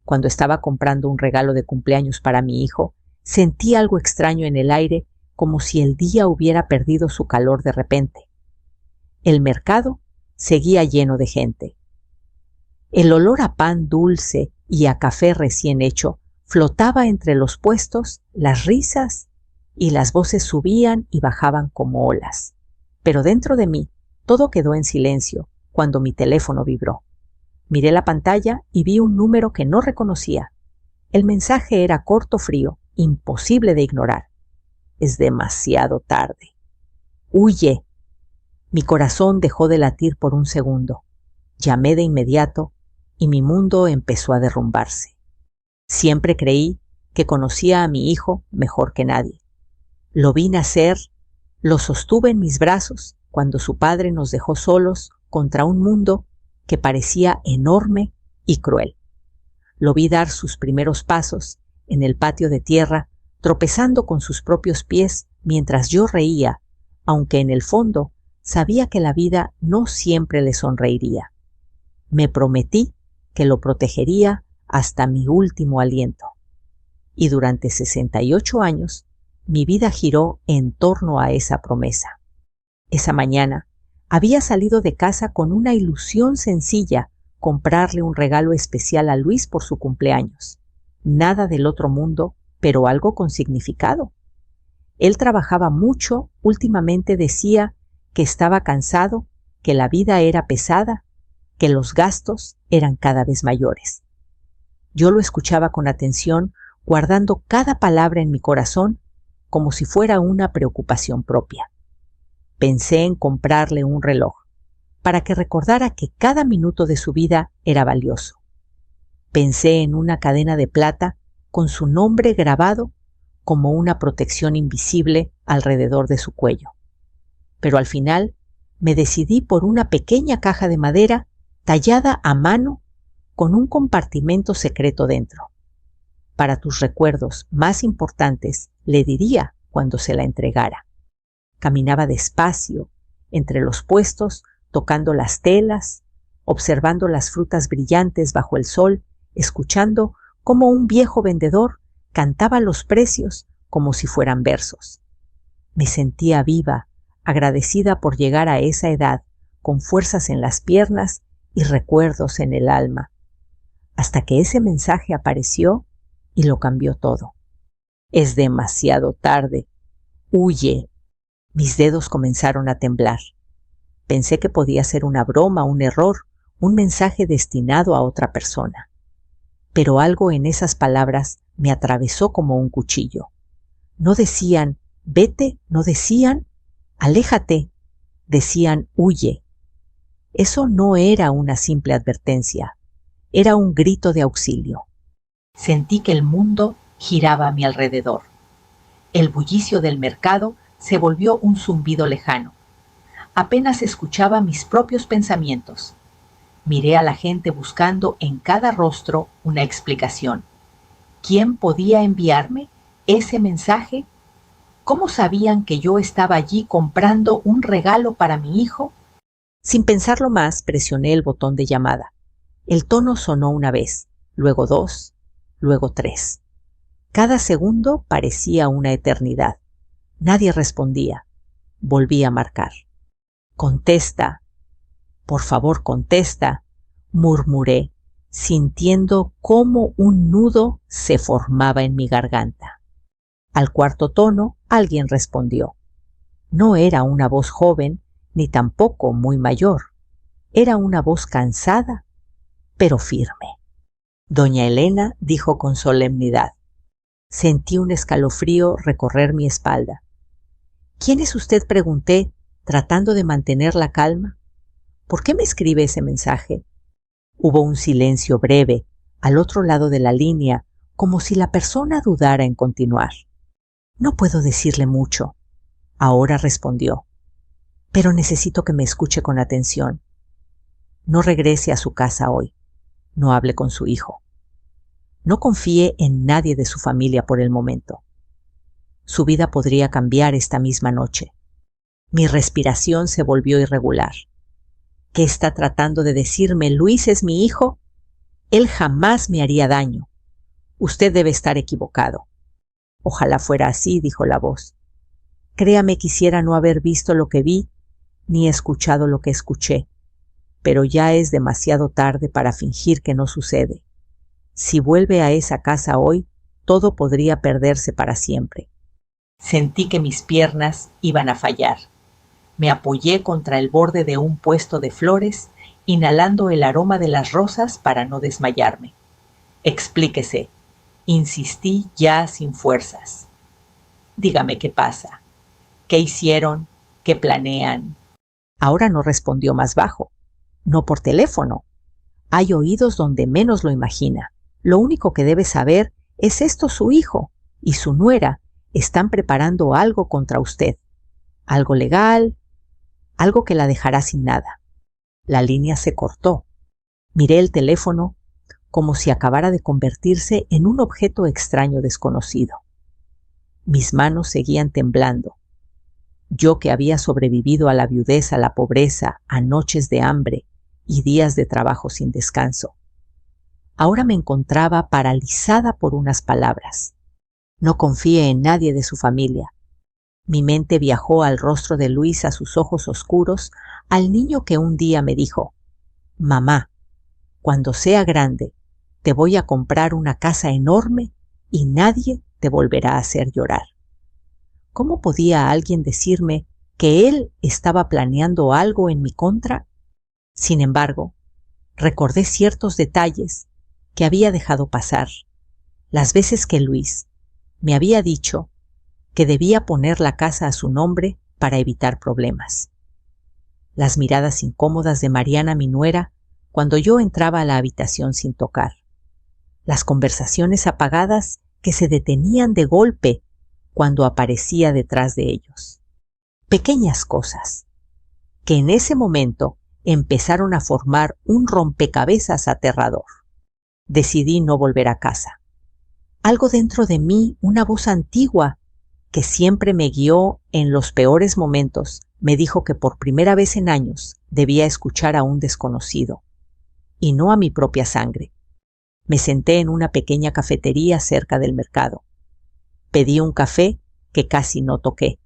Cuando estaba comprando un regalo de cumpleaños para mi hijo, sentí algo extraño en el aire, como si el día hubiera perdido su calor de repente. El mercado seguía lleno de gente. El olor a pan dulce y a café recién hecho flotaba entre los puestos, las risas y las voces subían y bajaban como olas. Pero dentro de mí todo quedó en silencio cuando mi teléfono vibró. Miré la pantalla y vi un número que no reconocía. El mensaje era corto, frío, imposible de ignorar. Es demasiado tarde. ¡Huye! Mi corazón dejó de latir por un segundo. Llamé de inmediato y mi mundo empezó a derrumbarse. Siempre creí que conocía a mi hijo mejor que nadie. Lo vi nacer, lo sostuve en mis brazos cuando su padre nos dejó solos contra un mundo que parecía enorme y cruel. Lo vi dar sus primeros pasos en el patio de tierra, tropezando con sus propios pies mientras yo reía, aunque en el fondo sabía que la vida no siempre le sonreiría. Me prometí que lo protegería hasta mi último aliento. Y durante 68 años, mi vida giró en torno a esa promesa. Esa mañana había salido de casa con una ilusión sencilla: comprarle un regalo especial a Luis por su cumpleaños. Nada del otro mundo, pero algo con significado. Él trabajaba mucho, últimamente decía que estaba cansado, que la vida era pesada, que los gastos eran cada vez mayores. Yo lo escuchaba con atención, guardando cada palabra en mi corazón como si fuera una preocupación propia. Pensé en comprarle un reloj, para que recordara que cada minuto de su vida era valioso. Pensé en una cadena de plata con su nombre grabado como una protección invisible alrededor de su cuello. Pero al final me decidí por una pequeña caja de madera tallada a mano con un compartimento secreto dentro. Para tus recuerdos más importantes, le diría cuando se la entregara. Caminaba despacio entre los puestos, tocando las telas, observando las frutas brillantes bajo el sol, escuchando cómo un viejo vendedor cantaba los precios como si fueran versos. Me sentía viva, agradecida por llegar a esa edad, con fuerzas en las piernas y recuerdos en el alma, hasta que ese mensaje apareció y lo cambió todo. Es demasiado tarde. Huye. Mis dedos comenzaron a temblar. Pensé que podía ser una broma, un error, un mensaje destinado a otra persona. Pero algo en esas palabras me atravesó como un cuchillo. No decían vete, no decían aléjate, decían huye. Eso no era una simple advertencia, era un grito de auxilio. Sentí que el mundo giraba a mi alrededor. El bullicio del mercado se volvió un zumbido lejano. Apenas escuchaba mis propios pensamientos. Miré a la gente buscando en cada rostro una explicación. ¿Quién podía enviarme ese mensaje? ¿Cómo sabían que yo estaba allí comprando un regalo para mi hijo? Sin pensarlo más, presioné el botón de llamada. El tono sonó una vez, luego 2, luego 3. Cada segundo parecía una eternidad. Nadie respondía. Volví a marcar. Contesta. Por favor, contesta, murmuré, sintiendo cómo un nudo se formaba en mi garganta. Al cuarto tono, alguien respondió. No era una voz joven, ni tampoco muy mayor. Era una voz cansada, pero firme. Doña Elena dijo con solemnidad. Sentí un escalofrío recorrer mi espalda. ¿Quién es usted?, pregunté, tratando de mantener la calma. ¿Por qué me escribe ese mensaje? Hubo un silencio breve, al otro lado de la línea, como si la persona dudara en continuar. No puedo decirle mucho. Ahora respondió. Pero necesito que me escuche con atención. No regrese a su casa hoy. No hable con su hijo. No confíe en nadie de su familia por el momento. Su vida podría cambiar esta misma noche. Mi respiración se volvió irregular. ¿Qué está tratando de decirme? ¿Luis es mi hijo? Él jamás me haría daño. Usted debe estar equivocado. Ojalá fuera así, dijo la voz. Créame, quisiera no haber visto lo que vi, ni escuchado lo que escuché, pero ya es demasiado tarde para fingir que no sucede. Si vuelve a esa casa hoy, todo podría perderse para siempre. Sentí que mis piernas iban a fallar. Me apoyé contra el borde de un puesto de flores, inhalando el aroma de las rosas para no desmayarme. Explíquese, insistí ya sin fuerzas. Dígame qué pasa, qué hicieron, qué planean. Ahora no respondió más bajo. No por teléfono. Hay oídos donde menos lo imagina. Lo único que debe saber es esto: su hijo y su nuera están preparando algo contra usted. Algo legal, algo que la dejará sin nada. La línea se cortó. Miré el teléfono como si acabara de convertirse en un objeto extraño desconocido. Mis manos seguían temblando. Yo, que había sobrevivido a la viudez, a la pobreza, a noches de hambre y días de trabajo sin descanso, ahora me encontraba paralizada por unas palabras. No confíe en nadie de su familia. Mi mente viajó al rostro de Luis, a sus ojos oscuros, al niño que un día me dijo: «Mamá, cuando sea grande, te voy a comprar una casa enorme y nadie te volverá a hacer llorar». ¿Cómo podía alguien decirme que él estaba planeando algo en mi contra? Sin embargo, recordé ciertos detalles que había dejado pasar. Las veces que Luis me había dicho que debía poner la casa a su nombre para evitar problemas. Las miradas incómodas de Mariana, mi nuera, cuando yo entraba a la habitación sin tocar. Las conversaciones apagadas que se detenían de golpe cuando aparecía detrás de ellos. Pequeñas cosas que en ese momento empezaron a formar un rompecabezas aterrador. Decidí no volver a casa. Algo dentro de mí, una voz antigua que siempre me guió en los peores momentos, me dijo que por primera vez en años debía escuchar a un desconocido, y no a mi propia sangre. Me senté en una pequeña cafetería cerca del mercado. Pedí un café que casi no toqué.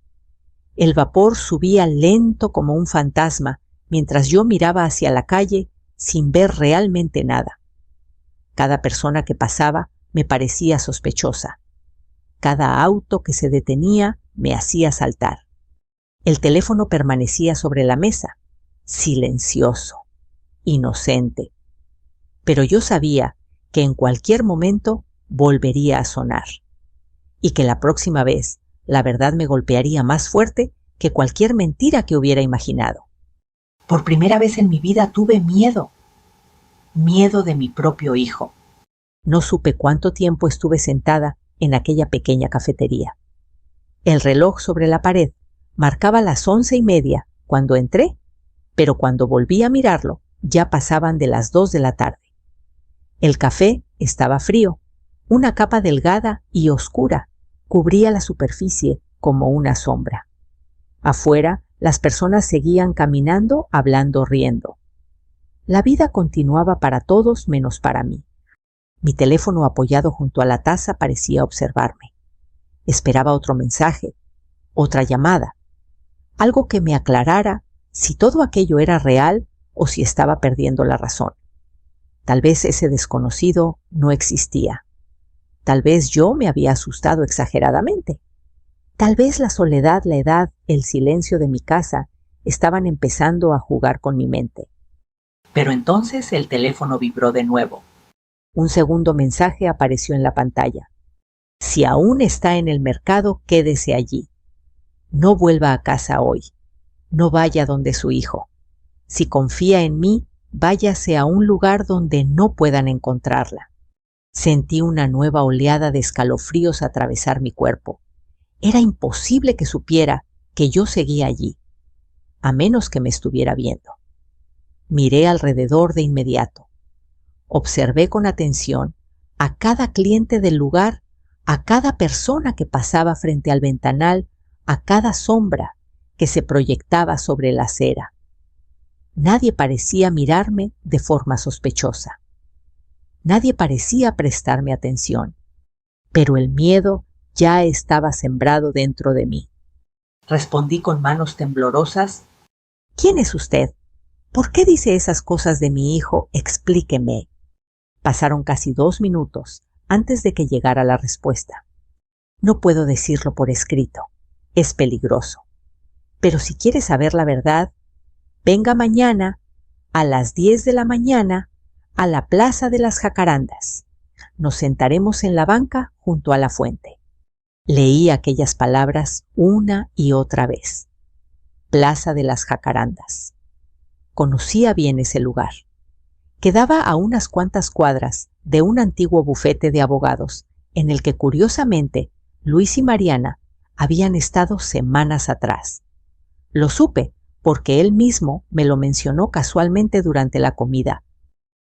El vapor subía lento como un fantasma mientras yo miraba hacia la calle sin ver realmente nada. Cada persona que pasaba me parecía sospechosa. Cada auto que se detenía me hacía saltar. El teléfono permanecía sobre la mesa, silencioso, inocente. Pero yo sabía que en cualquier momento volvería a sonar, y que la próxima vez la verdad me golpearía más fuerte que cualquier mentira que hubiera imaginado. Por primera vez en mi vida tuve miedo de mi propio hijo. No supe cuánto tiempo estuve sentada en aquella pequeña cafetería. El reloj sobre la pared marcaba las 11:30 cuando entré, pero cuando volví a mirarlo ya pasaban de las 2 de la tarde. El café estaba frío. Una capa delgada y oscura cubría la superficie como una sombra. Afuera, las personas seguían caminando, hablando, riendo. La vida continuaba para todos menos para mí. Mi teléfono apoyado junto a la taza parecía observarme. Esperaba otro mensaje, otra llamada, algo que me aclarara si todo aquello era real o si estaba perdiendo la razón. Tal vez ese desconocido no existía. Tal vez yo me había asustado exageradamente. Tal vez la soledad, la edad, el silencio de mi casa estaban empezando a jugar con mi mente. Pero entonces el teléfono vibró de nuevo. Un segundo mensaje apareció en la pantalla. Si aún está en el mercado, quédese allí. No vuelva a casa hoy. No vaya donde su hijo. Si confía en mí, váyase a un lugar donde no puedan encontrarla. Sentí una nueva oleada de escalofríos atravesar mi cuerpo. Era imposible que supiera que yo seguía allí, a menos que me estuviera viendo. Miré alrededor de inmediato. Observé con atención a cada cliente del lugar, a cada persona que pasaba frente al ventanal, a cada sombra que se proyectaba sobre la acera. Nadie parecía mirarme de forma sospechosa. Nadie parecía prestarme atención, pero el miedo ya estaba sembrado dentro de mí. Respondí con manos temblorosas: ¿Quién es usted? ¿Por qué dice esas cosas de mi hijo? Explíqueme. Pasaron casi 2 minutos antes de que llegara la respuesta. No puedo decirlo por escrito. Es peligroso. Pero si quiere saber la verdad, venga mañana a las 10 de la mañana a la Plaza de las Jacarandas. Nos sentaremos en la banca junto a la fuente. Leí aquellas palabras una y otra vez. Plaza de las Jacarandas. Conocía bien ese lugar. Quedaba a unas cuantas cuadras de un antiguo bufete de abogados en el que curiosamente Luis y Mariana habían estado semanas atrás. Lo supe porque él mismo me lo mencionó casualmente durante la comida.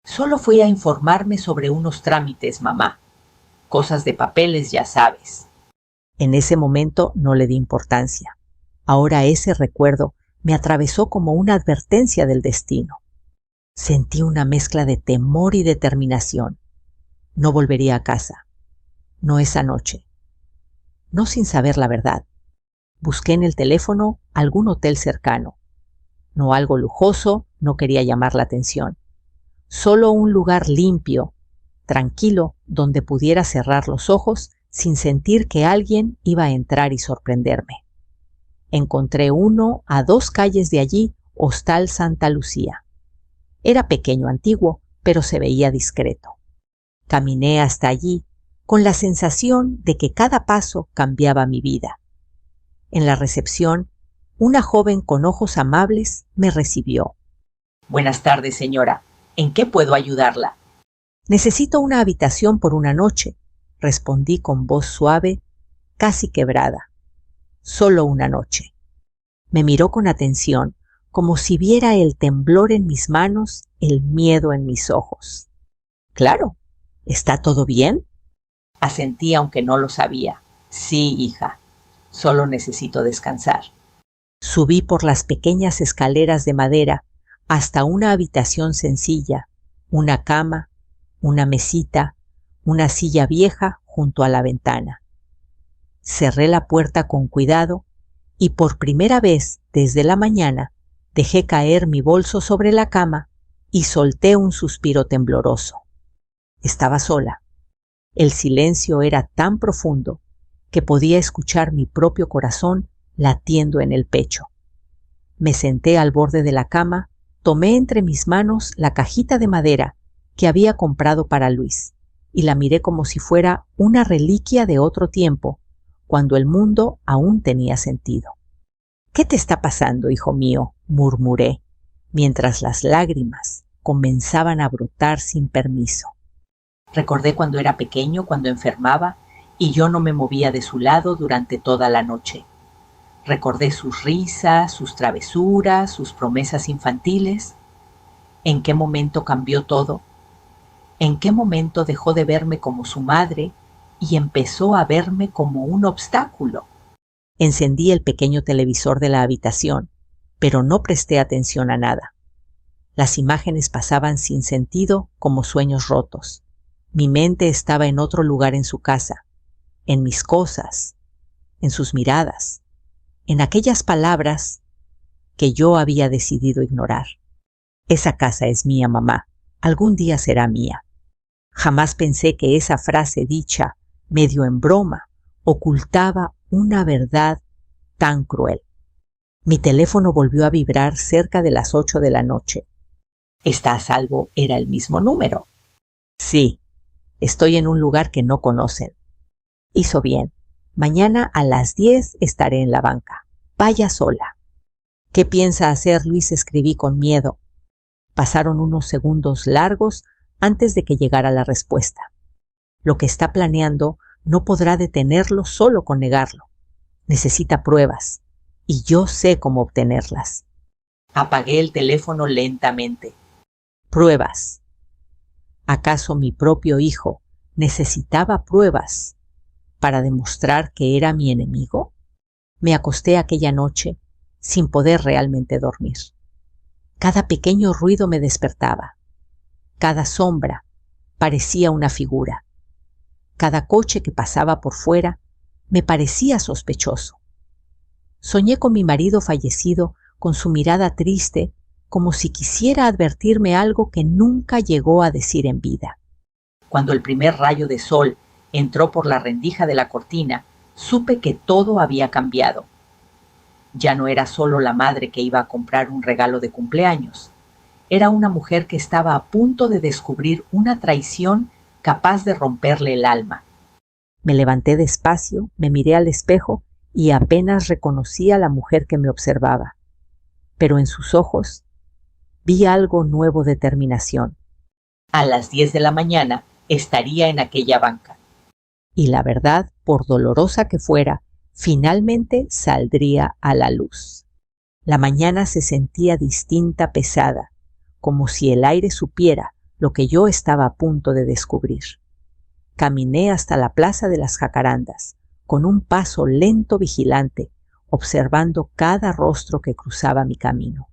Solo fui a informarme sobre unos trámites, mamá. Cosas de papeles, ya sabes. En ese momento no le di importancia. Ahora ese recuerdo me atravesó como una advertencia del destino. Sentí una mezcla de temor y determinación. No volvería a casa. No esa noche. No sin saber la verdad. Busqué en el teléfono algún hotel cercano. No algo lujoso, no quería llamar la atención. Solo un lugar limpio, tranquilo, donde pudiera cerrar los ojos sin sentir que alguien iba a entrar y sorprenderme. Encontré uno a 2 calles de allí, Hostal Santa Lucía. Era pequeño, antiguo, pero se veía discreto. Caminé hasta allí con la sensación de que cada paso cambiaba mi vida. En la recepción, una joven con ojos amables me recibió. Buenas tardes, señora. ¿En qué puedo ayudarla? Necesito una habitación por una noche, respondí con voz suave, casi quebrada. Solo una noche. Me miró con atención, como si viera el temblor en mis manos, el miedo en mis ojos. Claro. ¿Está todo bien? Asentí aunque no lo sabía. Sí, hija. Solo necesito descansar. Subí por las pequeñas escaleras de madera hasta una habitación sencilla, una cama, una mesita, una silla vieja junto a la ventana. Cerré la puerta con cuidado y por primera vez desde la mañana dejé caer mi bolso sobre la cama y solté un suspiro tembloroso. Estaba sola. El silencio era tan profundo que podía escuchar mi propio corazón latiendo en el pecho. Me senté al borde de la cama, tomé entre mis manos la cajita de madera que había comprado para Luis y la miré como si fuera una reliquia de otro tiempo, cuando el mundo aún tenía sentido. ¿Qué te está pasando, hijo mío?, murmuré, mientras las lágrimas comenzaban a brotar sin permiso. Recordé cuando era pequeño, cuando enfermaba, y yo no me movía de su lado durante toda la noche. Recordé sus risas, sus travesuras, sus promesas infantiles. ¿En qué momento cambió todo? ¿En qué momento dejó de verme como su madre y empezó a verme como un obstáculo? Encendí el pequeño televisor de la habitación, pero no presté atención a nada. Las imágenes pasaban sin sentido como sueños rotos. Mi mente estaba en otro lugar en su casa, en mis cosas, en sus miradas, en aquellas palabras que yo había decidido ignorar. Esa casa es mía, mamá. Algún día será mía. Jamás pensé que esa frase dicha, medio en broma, ocultaba una verdad tan cruel. Mi teléfono volvió a vibrar cerca de las 8 de la noche. ¿Está a salvo? Era el mismo número. Sí. Estoy en un lugar que no conocen. Hizo bien. Mañana a las 10 estaré en la banca. Vaya sola. ¿Qué piensa hacer, Luis?, escribí con miedo. Pasaron unos segundos largos antes de que llegara la respuesta. Lo que está planeando no podrá detenerlo solo con negarlo. Necesita pruebas, y yo sé cómo obtenerlas. Apagué el teléfono lentamente. Pruebas. ¿Acaso mi propio hijo necesitaba pruebas para demostrar que era mi enemigo? Me acosté aquella noche sin poder realmente dormir. Cada pequeño ruido me despertaba. Cada sombra, Parecía una figura. Cada coche que pasaba por fuera me parecía sospechoso. Soñé con mi marido fallecido, con su mirada triste, como si quisiera advertirme algo que nunca llegó a decir en vida. Cuando el primer rayo de sol entró por la rendija de la cortina, supe que todo había cambiado. Ya no era solo la madre que iba a comprar un regalo de cumpleaños. Era una mujer que estaba a punto de descubrir una traición capaz de romperle el alma. Me levanté despacio, me miré al espejo y apenas reconocí a la mujer que me observaba. Pero en sus ojos vi algo nuevo de determinación. A las 10 de la mañana estaría en aquella banca. Y la verdad, por dolorosa que fuera, finalmente saldría a la luz. La mañana se sentía distinta, pesada, como si el aire supiera lo que yo estaba a punto de descubrir. Caminé hasta la plaza de las Jacarandas, con un paso lento vigilante, observando cada rostro que cruzaba mi camino.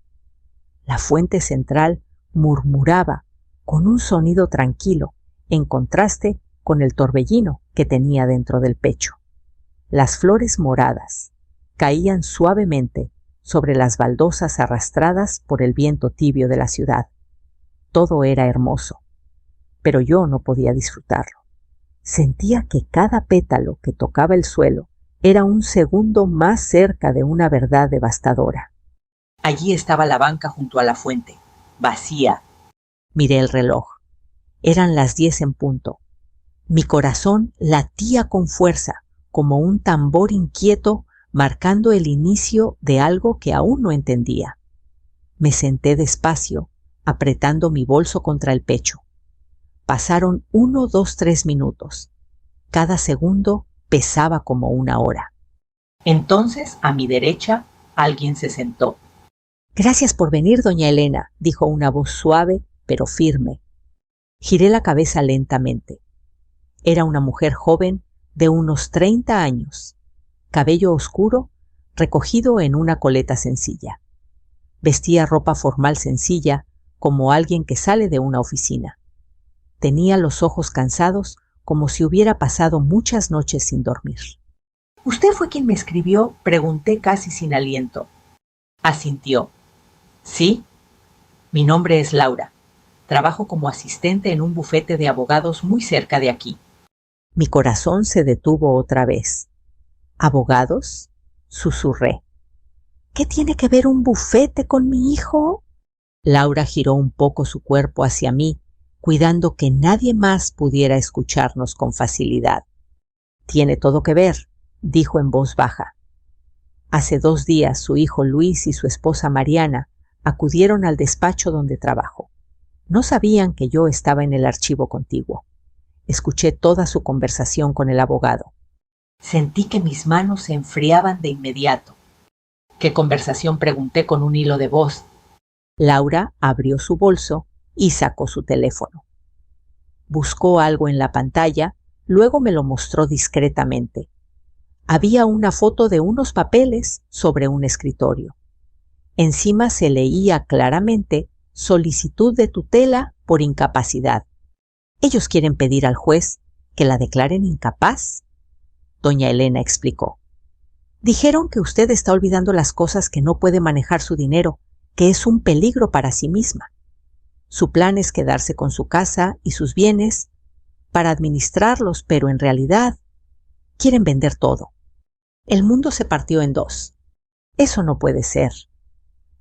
La fuente central murmuraba con un sonido tranquilo, en contraste con el torbellino que tenía dentro del pecho. Las flores moradas caían suavemente sobre las baldosas arrastradas por el viento tibio de la ciudad. Todo era hermoso, pero yo no podía disfrutarlo. Sentía que cada pétalo que tocaba el suelo era un segundo más cerca de una verdad devastadora. Allí estaba la banca junto a la fuente, vacía. Miré el reloj. Eran las 10 en punto. Mi corazón latía con fuerza, como un tambor inquieto marcando el inicio de algo que aún no entendía. Me senté despacio, apretando mi bolso contra el pecho. Pasaron 1, 2, 3 minutos. Cada segundo pesaba como una hora. Entonces, a mi derecha, alguien se sentó. «Gracias por venir, doña Elena», dijo una voz suave, pero firme. Giré la cabeza lentamente. Era una mujer joven de unos 30 años, cabello oscuro, recogido en una coleta sencilla. Vestía ropa formal sencilla, como alguien que sale de una oficina. Tenía los ojos cansados, como si hubiera pasado muchas noches sin dormir. «¿Usted fue quien me escribió?», pregunté casi sin aliento. Asintió. «Sí, mi nombre es Laura. Trabajo como asistente en un bufete de abogados muy cerca de aquí». Mi corazón se detuvo otra vez. «¿Abogados?», susurré. «¿Qué tiene que ver un bufete con mi hijo?». Laura giró un poco su cuerpo hacia mí, cuidando que nadie más pudiera escucharnos con facilidad. «Tiene todo que ver», dijo en voz baja. «Hace 2 días su hijo Luis y su esposa Mariana acudieron al despacho donde trabajo. No sabían que yo estaba en el archivo contiguo. Escuché toda su conversación con el abogado. Sentí que mis manos se enfriaban de inmediato. «¿Qué conversación?», pregunté con un hilo de voz. Laura abrió su bolso y sacó su teléfono. Buscó algo en la pantalla, luego me lo mostró discretamente. Había una foto de unos papeles sobre un escritorio. Encima se leía claramente «Solicitud de tutela por incapacidad». «¿Ellos quieren pedir al juez que la declaren incapaz?», doña Elena explicó. «Dijeron que usted está olvidando las cosas, que no puede manejar su dinero, que es un peligro para sí misma. Su plan es quedarse con su casa y sus bienes para administrarlos, pero en realidad quieren vender todo. El mundo se partió en 2. Eso no puede ser».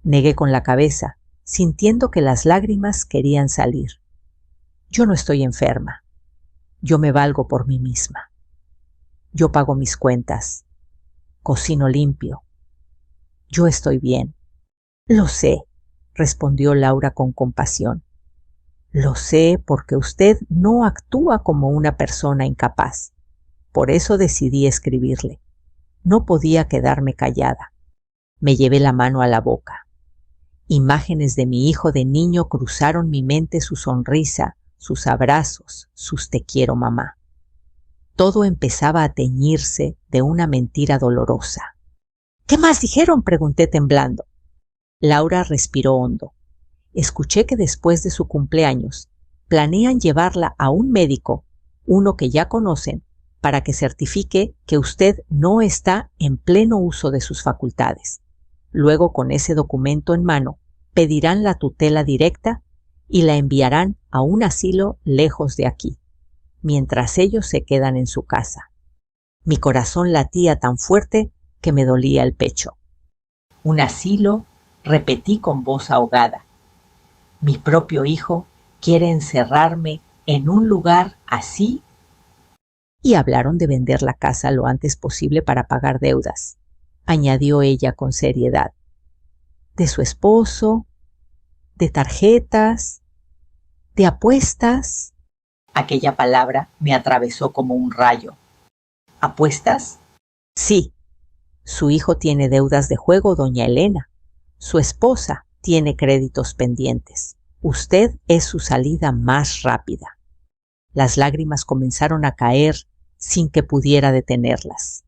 Negué con la cabeza, sintiendo que las lágrimas querían salir. «Yo no estoy enferma. Yo me valgo por mí misma. Yo pago mis cuentas. Cocino limpio. Yo estoy bien». «Lo sé», respondió Laura con compasión. «Lo sé porque usted no actúa como una persona incapaz. Por eso decidí escribirle. No podía quedarme callada». Me llevé la mano a la boca. Imágenes de mi hijo de niño cruzaron mi mente, su sonrisa, sus abrazos, sus «te quiero, mamá». Todo empezaba a teñirse de una mentira dolorosa. «¿Qué más dijeron?», pregunté temblando. Laura respiró hondo. Escuché que después de su cumpleaños planean llevarla a un médico, uno que ya conocen, para que certifique que usted no está en pleno uso de sus facultades. Luego, con ese documento en mano, pedirán la tutela directa y la enviarán a un asilo lejos de aquí, mientras ellos se quedan en su casa. Mi corazón latía tan fuerte que me dolía el pecho. Un asilo, repetí con voz ahogada. Mi propio hijo quiere encerrarme en un lugar así. Y hablaron de vender la casa lo antes posible para pagar deudas, añadió ella con seriedad. De su esposo, de tarjetas, de apuestas. Aquella palabra me atravesó como un rayo. ¿Apuestas? Sí. Su hijo tiene deudas de juego, doña Elena. Su esposa tiene créditos pendientes. Usted es su salida más rápida. Las lágrimas comenzaron a caer sin que pudiera detenerlas.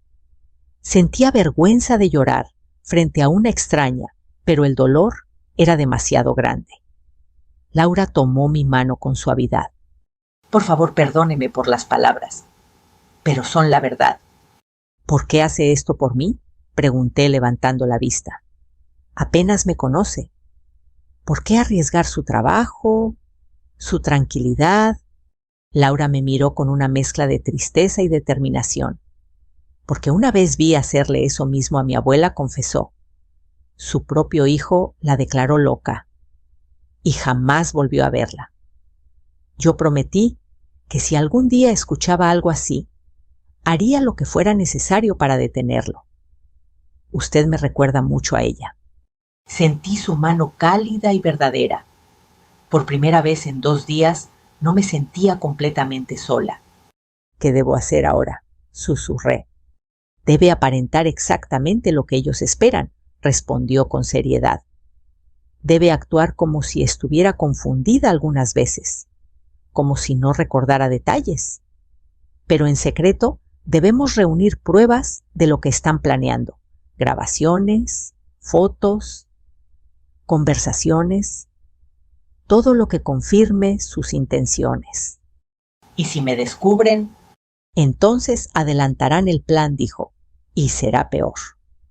Sentía vergüenza de llorar frente a una extraña, pero el dolor era demasiado grande. Laura tomó mi mano con suavidad. Por favor, perdóneme por las palabras, pero son la verdad. ¿Por qué hace esto por mí?, pregunté levantando la vista. Apenas me conoce. ¿Por qué arriesgar su trabajo, su tranquilidad? Laura me miró con una mezcla de tristeza y determinación. Porque una vez vi hacerle eso mismo a mi abuela, confesó. Su propio hijo la declaró loca y jamás volvió a verla. Yo prometí que si algún día escuchaba algo así, haría lo que fuera necesario para detenerlo. Usted me recuerda mucho a ella. Sentí su mano cálida y verdadera. Por primera vez en 2 días no me sentía completamente sola. ¿Qué debo hacer ahora?, susurré. Debe aparentar exactamente lo que ellos esperan, respondió con seriedad. Debe actuar como si estuviera confundida algunas veces, como si no recordara detalles. Pero en secreto debemos reunir pruebas de lo que están planeando, grabaciones, fotos, conversaciones, todo lo que confirme sus intenciones. ¿Y si me descubren? Entonces adelantarán el plan, dijo, y será peor.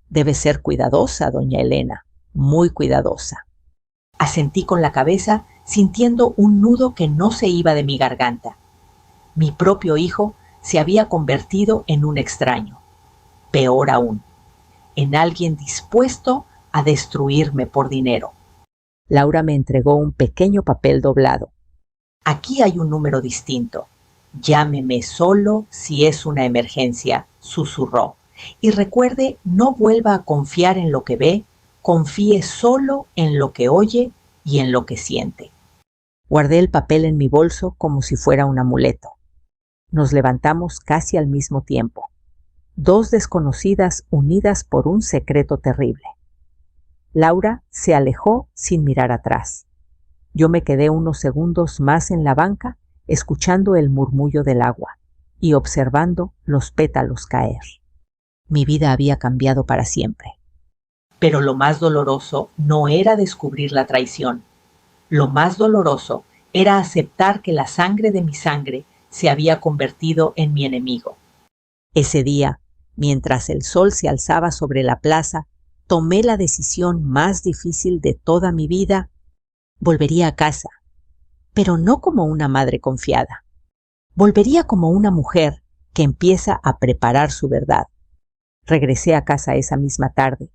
Debe ser cuidadosa, doña Elena, muy cuidadosa. Asentí con la cabeza, sintiendo un nudo que no se iba de mi garganta. Mi propio hijo se había convertido en un extraño. Peor aún, en alguien dispuesto a destruirme por dinero. Laura me entregó un pequeño papel doblado. Aquí hay un número distinto. Llámeme solo si es una emergencia, susurró. Y recuerde, no vuelva a confiar en lo que ve, confíe solo en lo que oye y en lo que siente. Guardé el papel en mi bolso como si fuera un amuleto. Nos levantamos casi al mismo tiempo. 2 desconocidas unidas por un secreto terrible. Laura se alejó sin mirar atrás. Yo me quedé unos segundos más en la banca, escuchando el murmullo del agua y observando los pétalos caer. Mi vida había cambiado para siempre. Pero lo más doloroso no era descubrir la traición. Lo más doloroso era aceptar que la sangre de mi sangre se había convertido en mi enemigo. Ese día, mientras el sol se alzaba sobre la plaza, tomé la decisión más difícil de toda mi vida. Volvería a casa, pero no como una madre confiada. Volvería como una mujer que empieza a preparar su verdad. Regresé a casa esa misma tarde,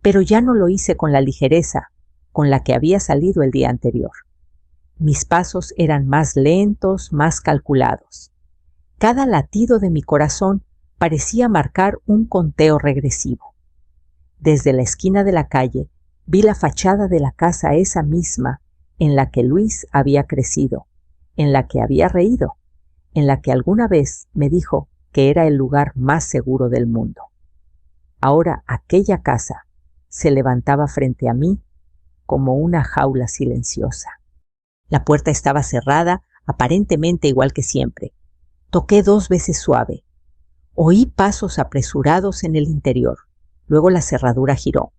pero ya no lo hice con la ligereza con la que había salido el día anterior. Mis pasos eran más lentos, más calculados. Cada latido de mi corazón parecía marcar un conteo regresivo. Desde la esquina de la calle vi la fachada de la casa esa misma en la que Luis había crecido, en la que había reído, en la que alguna vez me dijo que era el lugar más seguro del mundo. Ahora aquella casa se levantaba frente a mí como una jaula silenciosa. La puerta estaba cerrada, aparentemente igual que siempre. Toqué 2 veces suave. Oí pasos apresurados en el interior. Luego la cerradura giró.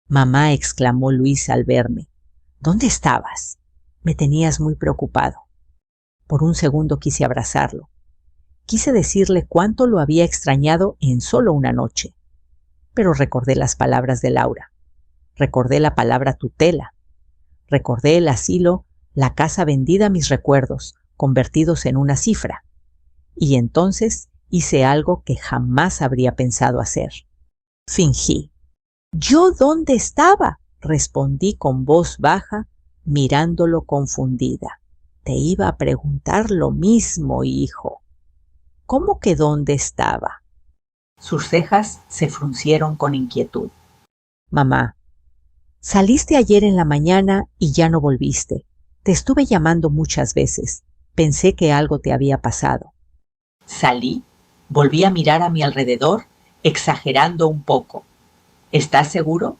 «Mamá», exclamó Luis al verme. «¿Dónde estabas? Me tenías muy preocupado». Por un segundo quise abrazarlo. Quise decirle cuánto lo había extrañado en solo una noche. Pero recordé las palabras de Laura. Recordé la palabra tutela. Recordé el asilo, la casa vendida a mis recuerdos, convertidos en una cifra. Y entonces hice algo que jamás habría pensado hacer. Fingí. ¿Yo dónde estaba?, respondí con voz baja, mirándolo confundida. Te iba a preguntar lo mismo, hijo. ¿Cómo que dónde estaba? Sus cejas se fruncieron con inquietud. Mamá, saliste ayer en la mañana y ya no volviste. Te estuve llamando muchas veces. Pensé que algo te había pasado. Salí, volví a mirar a mi alrededor, exagerando un poco. ¿Estás seguro?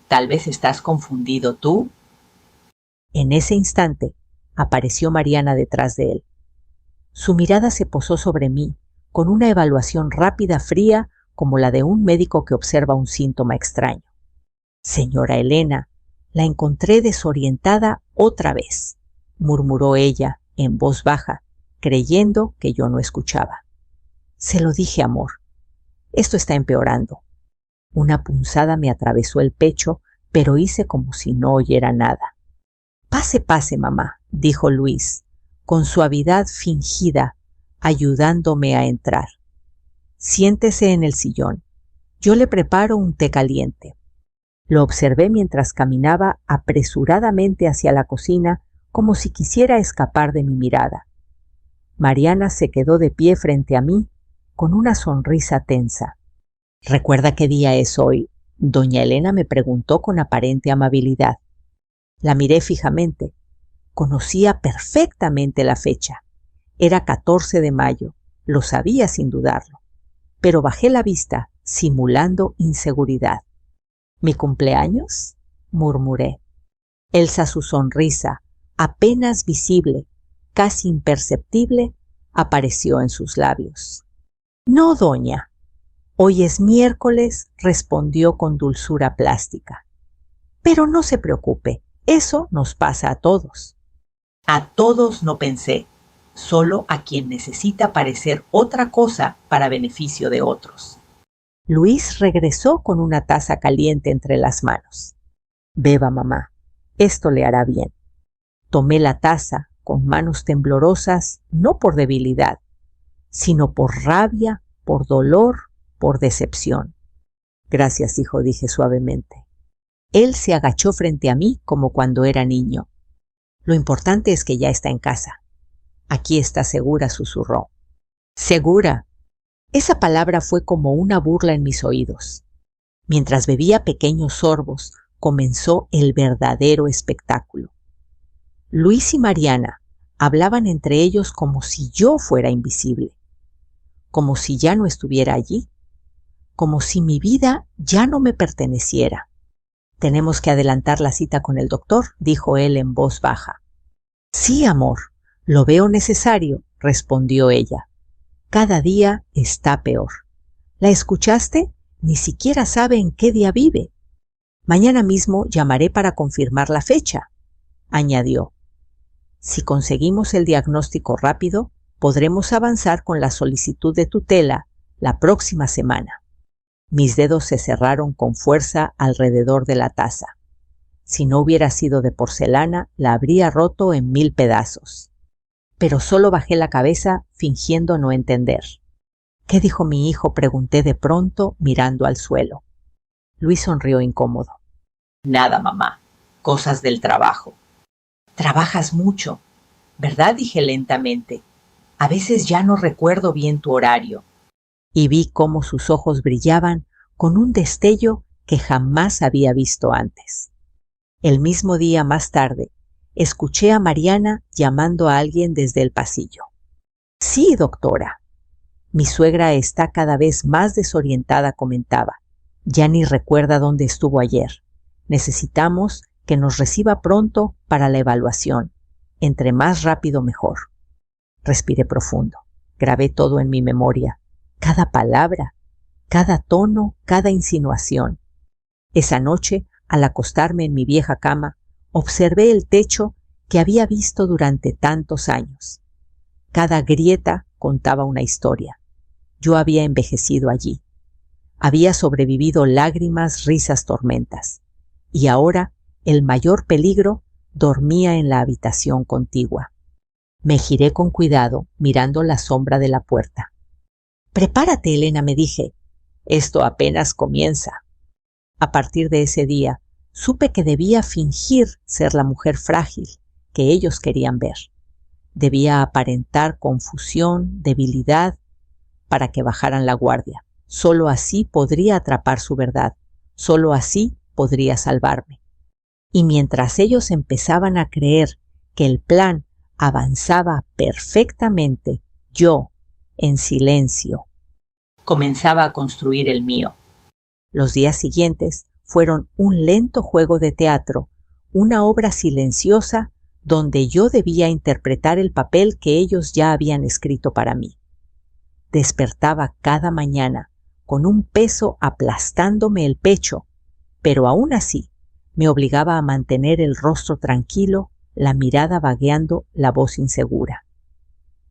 Tal vez estás confundido tú. En ese instante apareció Mariana detrás de él. Su mirada se posó sobre mí, con una evaluación rápida, fría, como la de un médico que observa un síntoma extraño. Señora Elena, la encontré desorientada otra vez, murmuró ella en voz baja, creyendo que yo no escuchaba. Se lo dije, amor. Esto está empeorando. Una punzada me atravesó el pecho, pero hice como si no oyera nada. Pase, pase, mamá, dijo Luis, con suavidad fingida, ayudándome a entrar. Siéntese en el sillón. Yo le preparo un té caliente. Lo observé mientras caminaba apresuradamente hacia la cocina, como si quisiera escapar de mi mirada. Mariana se quedó de pie frente a mí, con una sonrisa tensa. ¿Recuerda qué día es hoy?, doña Elena me preguntó con aparente amabilidad. La miré fijamente. Conocía perfectamente la fecha. Era 14 de mayo, lo sabía sin dudarlo. Pero bajé la vista, simulando inseguridad. ¿Mi cumpleaños?, murmuré. Elsa, su sonrisa, apenas visible, casi imperceptible, apareció en sus labios. No, doña. Hoy es miércoles, respondió con dulzura plástica. Pero no se preocupe, eso nos pasa a todos. A todos no pensé, solo a quien necesita parecer otra cosa para beneficio de otros. Luis regresó con una taza caliente entre las manos. Beba, mamá, esto le hará bien. Tomé la taza con manos temblorosas, no por debilidad, sino por rabia, por dolor, por decepción. Gracias, hijo, dije suavemente. Él se agachó frente a mí como cuando era niño. Lo importante es que ya está en casa. Aquí está segura, susurró. ¿Segura? Esa palabra fue como una burla en mis oídos. Mientras bebía pequeños sorbos, comenzó el verdadero espectáculo. Luis y Mariana hablaban entre ellos como si yo fuera invisible, como si ya no estuviera allí, como si mi vida ya no me perteneciera. Tenemos que adelantar la cita con el doctor, dijo él en voz baja. Sí, amor, lo veo necesario, respondió ella. Cada día está peor. ¿La escuchaste? Ni siquiera sabe en qué día vive. Mañana mismo llamaré para confirmar la fecha, añadió. Si conseguimos el diagnóstico rápido, podremos avanzar con la solicitud de tutela la próxima semana. Mis dedos se cerraron con fuerza alrededor de la taza. Si no hubiera sido de porcelana, la habría roto en 1000 pedazos. Pero solo bajé la cabeza fingiendo no entender. ¿Qué dijo mi hijo?, pregunté de pronto mirando al suelo. Luis sonrió incómodo. Nada, mamá. Cosas del trabajo. Trabajas mucho, ¿verdad?, dije lentamente. A veces ya no recuerdo bien tu horario. Y vi cómo sus ojos brillaban con un destello que jamás había visto antes. El mismo día más tarde, escuché a Mariana llamando a alguien desde el pasillo. Sí, doctora. Mi suegra está cada vez más desorientada, comentaba. Ya ni recuerda dónde estuvo ayer. Necesitamos que nos reciba pronto para la evaluación. Entre más rápido mejor. Respiré profundo. Grabé todo en mi memoria. Cada palabra, cada tono, cada insinuación. Esa noche, al acostarme en mi vieja cama, observé el techo que había visto durante tantos años. Cada grieta contaba una historia. Yo había envejecido allí. Había sobrevivido lágrimas, risas, tormentas. Y ahora el mayor peligro dormía en la habitación contigua. Me giré con cuidado, mirando la sombra de la puerta. «Prepárate, Elena», me dije. «Esto apenas comienza». A partir de ese día, supe que debía fingir ser la mujer frágil que ellos querían ver. Debía aparentar confusión, debilidad, para que bajaran la guardia. Solo así podría atrapar su verdad. Solo así podría salvarme. Y mientras ellos empezaban a creer que el plan avanzaba perfectamente, yo, en silencio, comenzaba a construir el mío. Los días siguientes fueron un lento juego de teatro, una obra silenciosa donde yo debía interpretar el papel que ellos ya habían escrito para mí. Despertaba cada mañana con un peso aplastándome el pecho, pero aún así me obligaba a mantener el rostro tranquilo, la mirada vagueando, la voz insegura.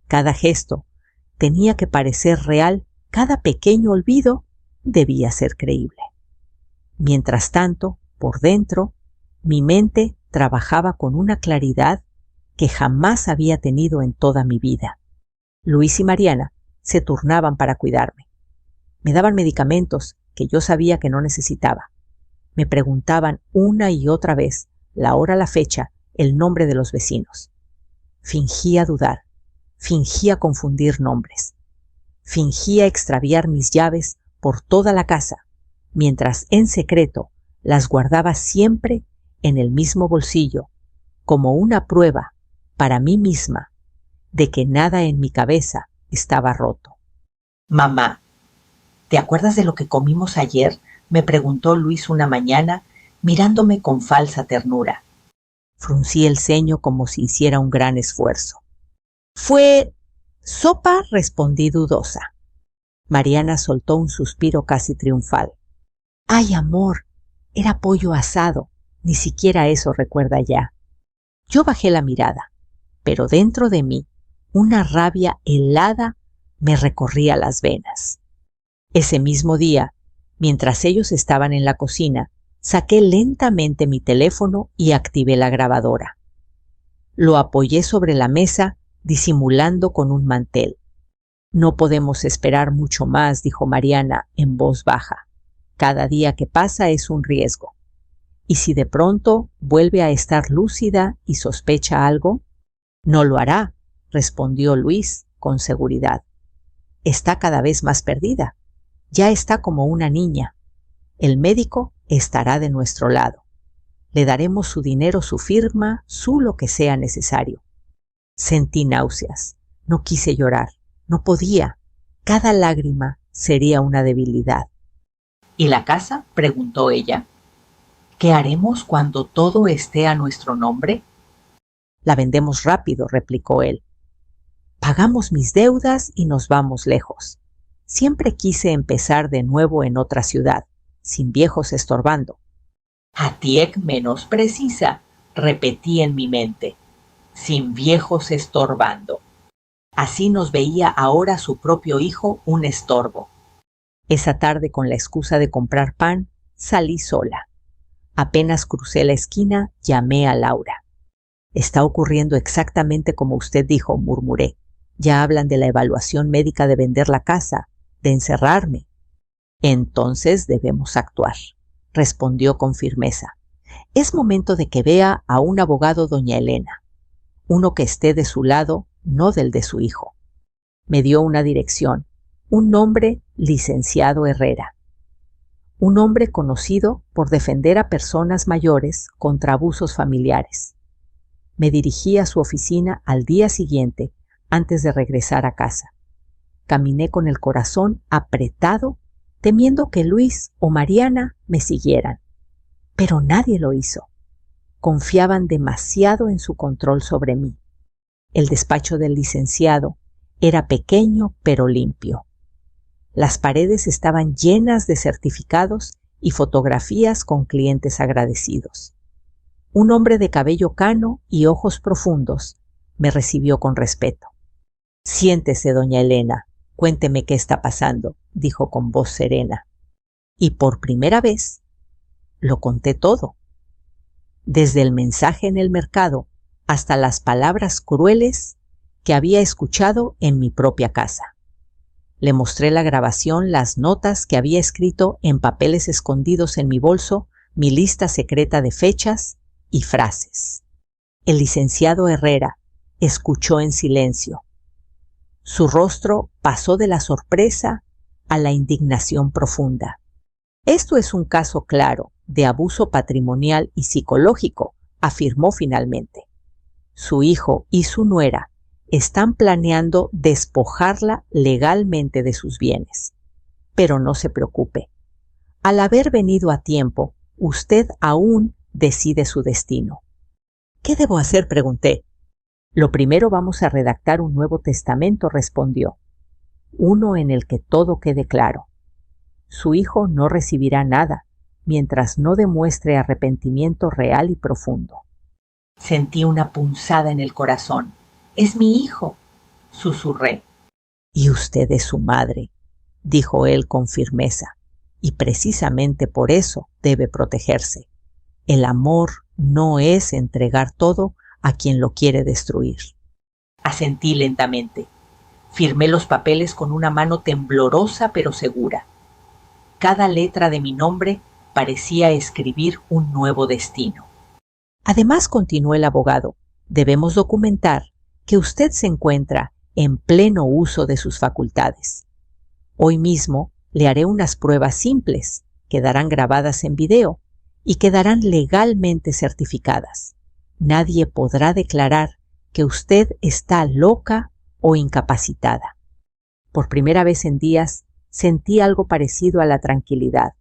Cada gesto tenía que parecer real, cada pequeño olvido debía ser creíble. Mientras tanto, por dentro, mi mente trabajaba con una claridad que jamás había tenido en toda mi vida. Luis y Mariana se turnaban para cuidarme. Me daban medicamentos que yo sabía que no necesitaba. Me preguntaban una y otra vez la hora, la fecha, el nombre de los vecinos. Fingía dudar, fingía confundir nombres. Fingía extraviar mis llaves por toda la casa, mientras en secreto las guardaba siempre en el mismo bolsillo, como una prueba para mí misma de que nada en mi cabeza estaba roto. «Mamá, ¿te acuerdas de lo que comimos ayer?», me preguntó Luis una mañana, mirándome con falsa ternura. Fruncí el ceño como si hiciera un gran esfuerzo. «Fue sopa», respondí dudosa. Mariana soltó un suspiro casi triunfal. «Ay, amor, era pollo asado, ni siquiera eso recuerda ya». Yo bajé la mirada, pero dentro de mí una rabia helada me recorría las venas. Ese mismo día, mientras ellos estaban en la cocina, saqué lentamente mi teléfono y activé la grabadora. Lo apoyé sobre la mesa, disimulando con un mantel. «No podemos esperar mucho más», dijo Mariana en voz baja. «Cada día que pasa es un riesgo. ¿Y si de pronto vuelve a estar lúcida y sospecha algo?» «No lo hará», respondió Luis con seguridad. «Está cada vez más perdida. Ya está como una niña. El médico estará de nuestro lado. Le daremos su dinero, su firma, lo que sea necesario». Sentí náuseas. No quise llorar. No podía. Cada lágrima sería una debilidad. «¿Y la casa?», preguntó ella. «¿Qué haremos cuando todo esté a nuestro nombre?». «La vendemos rápido», replicó él. «Pagamos mis deudas y nos vamos lejos. Siempre quise empezar de nuevo en otra ciudad, sin viejos estorbando». «Atiek menos precisa», repetí en mi mente. «Sin viejos estorbando». Así nos veía ahora su propio hijo un estorbo. Esa tarde, con la excusa de comprar pan, salí sola. Apenas crucé la esquina, llamé a Laura. «Está ocurriendo exactamente como usted dijo», murmuré. «Ya hablan de la evaluación médica de vender la casa, de encerrarme». «Entonces debemos actuar», respondió con firmeza. «Es momento de que vea a un abogado, doña Elena. Uno que esté de su lado, no del de su hijo». Me dio una dirección, un nombre: licenciado Herrera. Un hombre conocido por defender a personas mayores contra abusos familiares. Me dirigí a su oficina al día siguiente, antes de regresar a casa. Caminé con el corazón apretado, temiendo que Luis o Mariana me siguieran. Pero nadie lo hizo. Confiaban demasiado en su control sobre mí. El despacho del licenciado era pequeño pero limpio. Las paredes estaban llenas de certificados y fotografías con clientes agradecidos. Un hombre de cabello cano y ojos profundos me recibió con respeto. Siéntese, doña Elena, cuénteme qué está pasando, dijo con voz serena. Y por primera vez lo conté todo, desde el mensaje en el mercado hasta las palabras crueles que había escuchado en mi propia casa. Le mostré la grabación, las notas que había escrito en papeles escondidos en mi bolso, mi lista secreta de fechas y frases. El licenciado Herrera escuchó en silencio. Su rostro pasó de la sorpresa a la indignación profunda. Esto es un caso claro de abuso patrimonial y psicológico, afirmó finalmente. Su hijo y su nuera están planeando despojarla legalmente de sus bienes. Pero no se preocupe. Al haber venido a tiempo, usted aún decide su destino. ¿Qué debo hacer?, pregunté. Lo primero, vamos a redactar un nuevo testamento, respondió. Uno en el que todo quede claro. Su hijo no recibirá nada mientras no demuestre arrepentimiento real y profundo. Sentí una punzada en el corazón. «Es mi hijo», susurré. «Y usted es su madre», dijo él con firmeza, «y precisamente por eso debe protegerse. El amor no es entregar todo a quien lo quiere destruir». Asentí lentamente. Firmé los papeles con una mano temblorosa pero segura. Cada letra de mi nombre parecía escribir un nuevo destino. Además, continuó el abogado, debemos documentar que usted se encuentra en pleno uso de sus facultades. Hoy mismo le haré unas pruebas simples, quedarán grabadas en video y quedarán legalmente certificadas. Nadie podrá declarar que usted está loca o incapacitada. Por primera vez en días sentí algo parecido a la tranquilidad.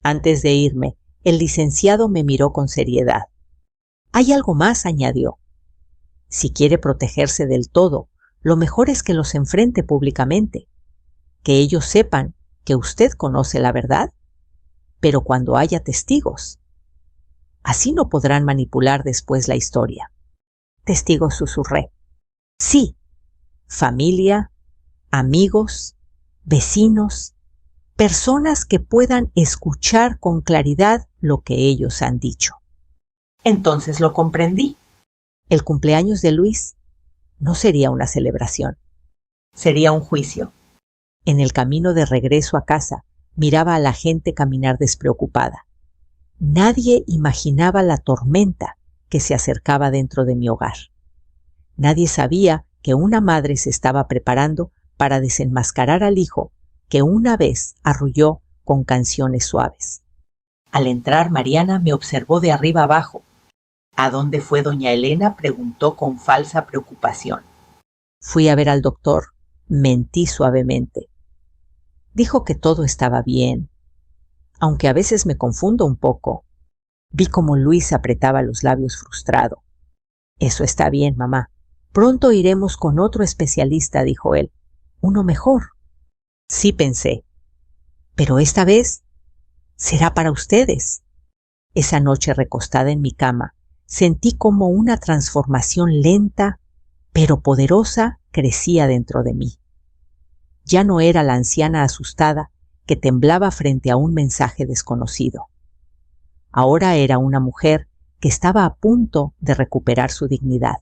Antes de irme, el licenciado me miró con seriedad. «Hay algo más», añadió. «Si quiere protegerse del todo, lo mejor es que los enfrente públicamente, que ellos sepan que usted conoce la verdad, pero cuando haya testigos. Así no podrán manipular después la historia». «Testigos», susurré. «Sí, familia, amigos, vecinos, personas que puedan escuchar con claridad lo que ellos han dicho». Entonces lo comprendí. El cumpleaños de Luis no sería una celebración, sería un juicio. En el camino de regreso a casa miraba a la gente caminar despreocupada. Nadie imaginaba la tormenta que se acercaba dentro de mi hogar. Nadie sabía que una madre se estaba preparando para desenmascarar al hijo que una vez arrulló con canciones suaves. Al entrar, Mariana me observó de arriba abajo. «¿A dónde fue doña Elena?», preguntó con falsa preocupación. «Fui a ver al doctor», mentí suavemente. Dijo que todo estaba bien, aunque a veces me confundo un poco. Vi cómo Luis apretaba los labios frustrado. «Eso está bien, mamá. Pronto iremos con otro especialista», dijo él. «Uno mejor». Sí, pensé. Pero esta vez será para ustedes. Esa noche, recostada en mi cama, sentí como una transformación lenta pero poderosa crecía dentro de mí. Ya no era la anciana asustada que temblaba frente a un mensaje desconocido. Ahora era una mujer que estaba a punto de recuperar su dignidad,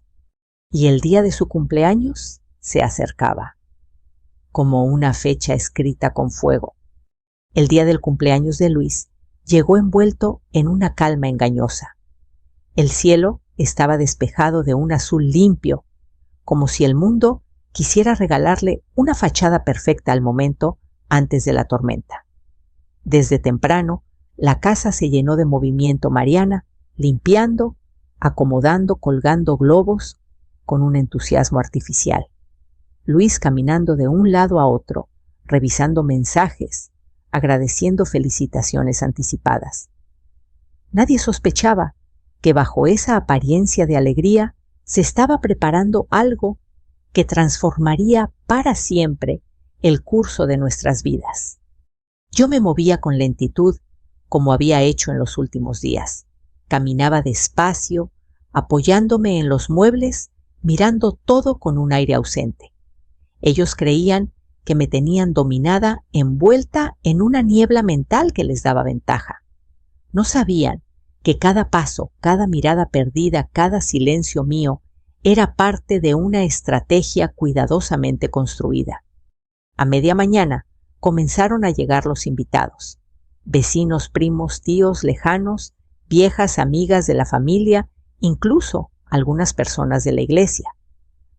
y el día de su cumpleaños se acercaba, como una fecha escrita con fuego. El día del cumpleaños de Luis llegó envuelto en una calma engañosa. El cielo estaba despejado de un azul limpio, como si el mundo quisiera regalarle una fachada perfecta al momento antes de la tormenta. Desde temprano, la casa se llenó de movimiento. Mariana, limpiando, acomodando, colgando globos con un entusiasmo artificial. Luis caminando de un lado a otro, revisando mensajes, agradeciendo felicitaciones anticipadas. Nadie sospechaba que bajo esa apariencia de alegría se estaba preparando algo que transformaría para siempre el curso de nuestras vidas. Yo me movía con lentitud, como había hecho en los últimos días. Caminaba despacio, apoyándome en los muebles, mirando todo con un aire ausente. Ellos creían que me tenían dominada, envuelta en una niebla mental que les daba ventaja. No sabían que cada paso, cada mirada perdida, cada silencio mío era parte de una estrategia cuidadosamente construida. A media mañana comenzaron a llegar los invitados. Vecinos, primos, tíos lejanos, viejas amigas de la familia, incluso algunas personas de la iglesia.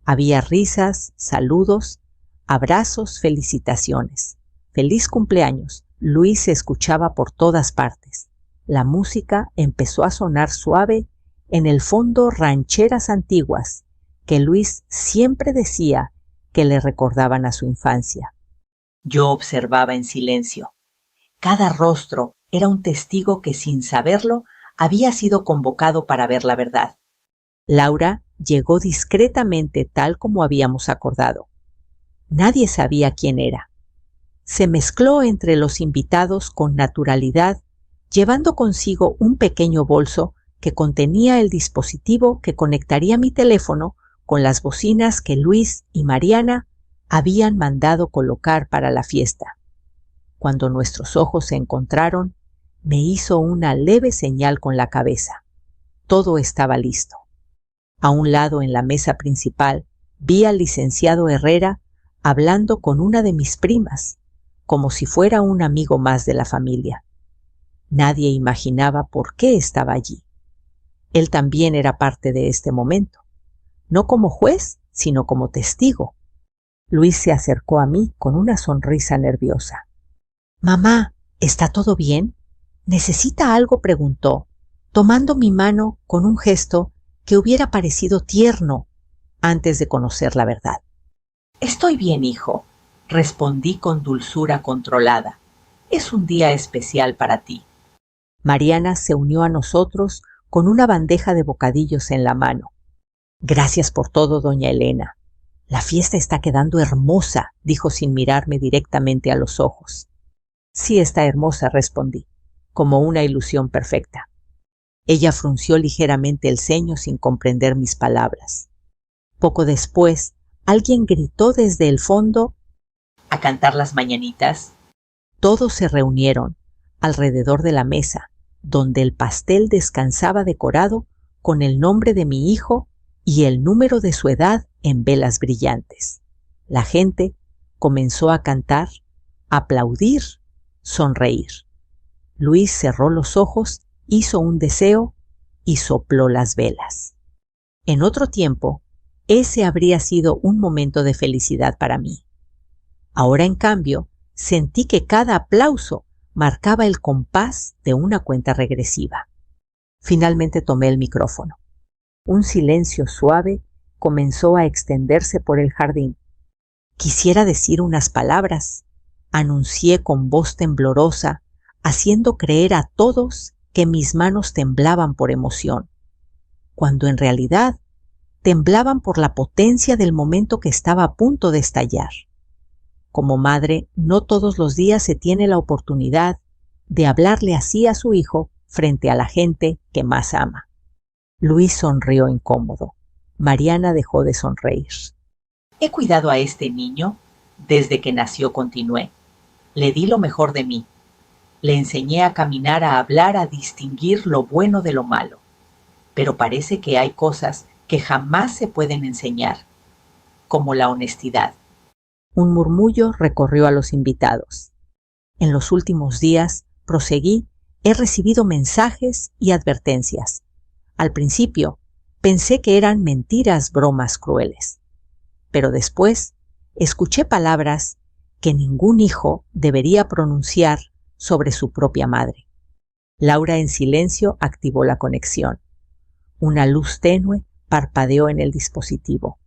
Había risas, saludos, abrazos, felicitaciones. ¡Feliz cumpleaños! Luis se escuchaba por todas partes. La música empezó a sonar suave, en el fondo rancheras antiguas, que Luis siempre decía que le recordaban a su infancia. Yo observaba en silencio. Cada rostro era un testigo que sin saberlo había sido convocado para ver la verdad. Laura llegó discretamente tal como habíamos acordado. Nadie sabía quién era. Se mezcló entre los invitados con naturalidad, llevando consigo un pequeño bolso que contenía el dispositivo que conectaría mi teléfono con las bocinas que Luis y Mariana habían mandado colocar para la fiesta. Cuando nuestros ojos se encontraron, me hizo una leve señal con la cabeza. Todo estaba listo. A un lado en la mesa principal vi al licenciado Herrera hablando con una de mis primas, como si fuera un amigo más de la familia. Nadie imaginaba por qué estaba allí. Él también era parte de este momento, no como juez, sino como testigo. Luis se acercó a mí con una sonrisa nerviosa. «Mamá, ¿está todo bien? ¿Necesita algo?», preguntó, tomando mi mano con un gesto que hubiera parecido tierno antes de conocer la verdad. «Estoy bien, hijo», respondí con dulzura controlada. «Es un día especial para ti». Mariana se unió a nosotros con una bandeja de bocadillos en la mano. «Gracias por todo, doña Elena. La fiesta está quedando hermosa», dijo sin mirarme directamente a los ojos. «Sí está hermosa», respondí, como una ilusión perfecta. Ella frunció ligeramente el ceño sin comprender mis palabras. Poco después, alguien gritó desde el fondo: «¿A cantar las mañanitas?». Todos se reunieron alrededor de la mesa, donde el pastel descansaba decorado con el nombre de mi hijo y el número de su edad en velas brillantes. La gente comenzó a cantar, aplaudir, sonreír. Luis cerró los ojos, hizo un deseo y sopló las velas. En otro tiempo, ese habría sido un momento de felicidad para mí. Ahora, en cambio, sentí que cada aplauso marcaba el compás de una cuenta regresiva. Finalmente tomé el micrófono. Un silencio suave comenzó a extenderse por el jardín. «Quisiera decir unas palabras», anuncié con voz temblorosa, haciendo creer a todos que mis manos temblaban por emoción, cuando en realidad temblaban por la potencia del momento que estaba a punto de estallar. Como madre, no todos los días se tiene la oportunidad de hablarle así a su hijo frente a la gente que más ama. Luis sonrió incómodo. Mariana dejó de sonreír. «He cuidado a este niño desde que nació», continué. «Le di lo mejor de mí. Le enseñé a caminar, a hablar, a distinguir lo bueno de lo malo. Pero parece que hay cosas que jamás se pueden enseñar, como la honestidad». Un murmullo recorrió a los invitados. «En los últimos días», proseguí, «he recibido mensajes y advertencias. Al principio pensé que eran mentiras, bromas crueles. Pero después escuché palabras que ningún hijo debería pronunciar sobre su propia madre». Laura en silencio activó la conexión. Una luz tenue parpadeó en el dispositivo.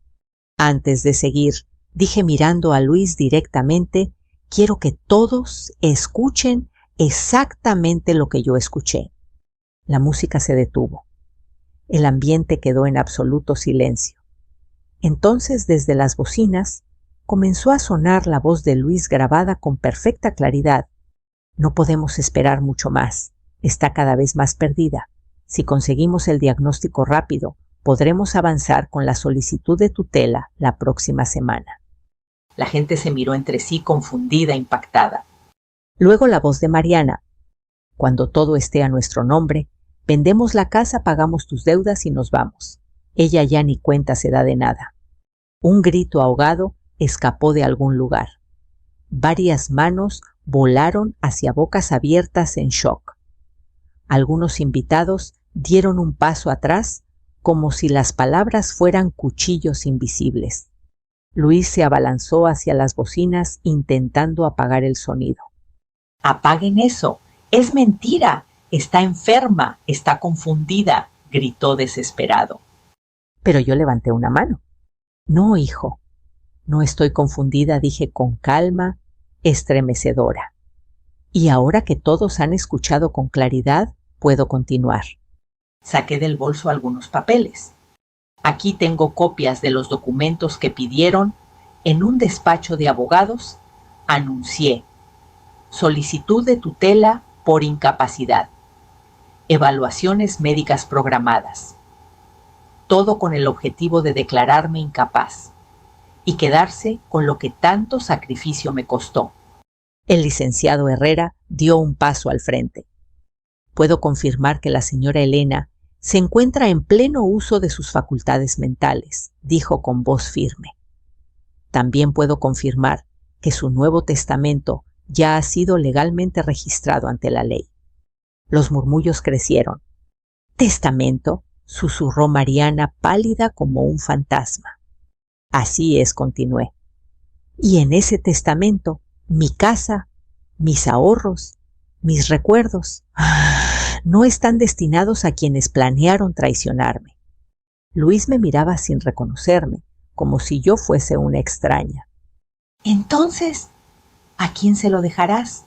Antes de seguir, dije mirando a Luis directamente: «Quiero que todos escuchen exactamente lo que yo escuché». La música se detuvo. El ambiente quedó en absoluto silencio. Entonces, desde las bocinas, comenzó a sonar la voz de Luis grabada con perfecta claridad. «No podemos esperar mucho más. Está cada vez más perdida. Si conseguimos el diagnóstico rápido, podremos avanzar con la solicitud de tutela la próxima semana». La gente se miró entre sí confundida, impactada. Luego la voz de Mariana. Cuando todo esté a nuestro nombre, vendemos la casa, pagamos tus deudas y nos vamos. Ella ya ni cuenta se da de nada. Un grito ahogado escapó de algún lugar. Varias manos volaron hacia bocas abiertas en shock. Algunos invitados dieron un paso atrás como si las palabras fueran cuchillos invisibles. Luis se abalanzó hacia las bocinas intentando apagar el sonido. ¡Apaguen eso! ¡Es mentira! ¡Está enferma! ¡Está confundida!, gritó desesperado. Pero yo levanté una mano. No, hijo, no estoy confundida, dije con calma, estremecedora. Y ahora que todos han escuchado con claridad, puedo continuar. Saqué del bolso algunos papeles. Aquí tengo copias de los documentos que pidieron en un despacho de abogados. Anuncié: solicitud de tutela por incapacidad, evaluaciones médicas programadas, todo con el objetivo de declararme incapaz y quedarse con lo que tanto sacrificio me costó. El licenciado Herrera dio un paso al frente. Puedo confirmar que la señora Elena se encuentra en pleno uso de sus facultades mentales, dijo con voz firme. También puedo confirmar que su Nuevo Testamento ya ha sido legalmente registrado ante la ley. Los murmullos crecieron. ¿Testamento?, susurró Mariana, pálida como un fantasma. Así es, continué. Y en ese testamento, mi casa, mis ahorros, mis recuerdos, no están destinados a quienes planearon traicionarme. Luis me miraba sin reconocerme, como si yo fuese una extraña. Entonces, ¿a quién se lo dejarás?,